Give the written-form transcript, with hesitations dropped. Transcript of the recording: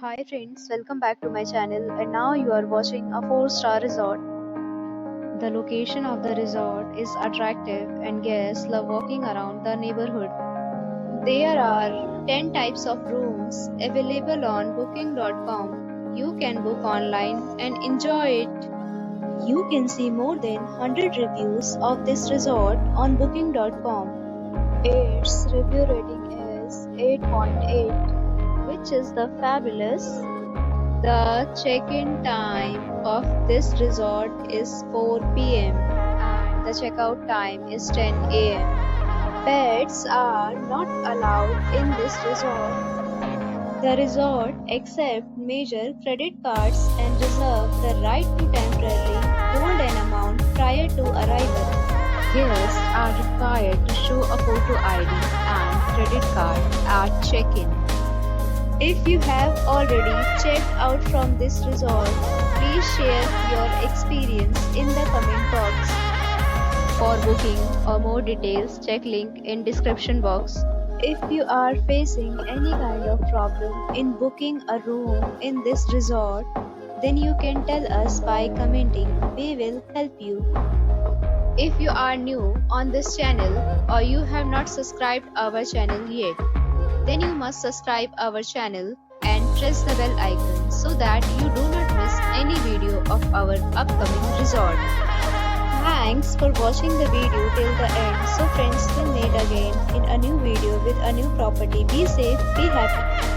Hi friends, welcome back to my channel and now you are watching a 4-star resort. The location of the resort is attractive and guests love walking around the neighborhood. There are 10 types of rooms available on booking.com. You can book online and enjoy it. You can see more than 100 reviews of this resort on booking.com. Its review rating is 8.8, which is the fabulous. The check-in time of this resort is 4 p.m. and the checkout time is 10 a.m. Pets are not allowed in this resort. The resort accepts major credit cards and reserves the right to temporarily hold an amount prior to arrival. Guests are required to show a photo ID and credit card at check-in. If you have already checked out from this resort, please share your experience in the comment box. For booking or more details, check link in description box. If you are facing any kind of problem in booking a room in this resort, then you can tell us by commenting. We will help you. If you are new on this channel or you have not subscribed our channel yet, then you must subscribe our channel and press the bell icon so that you do not miss any video of our upcoming resort. Thanks for watching the video till the end. So friends, we'll meet again in a new video with a new property. Be safe, be happy.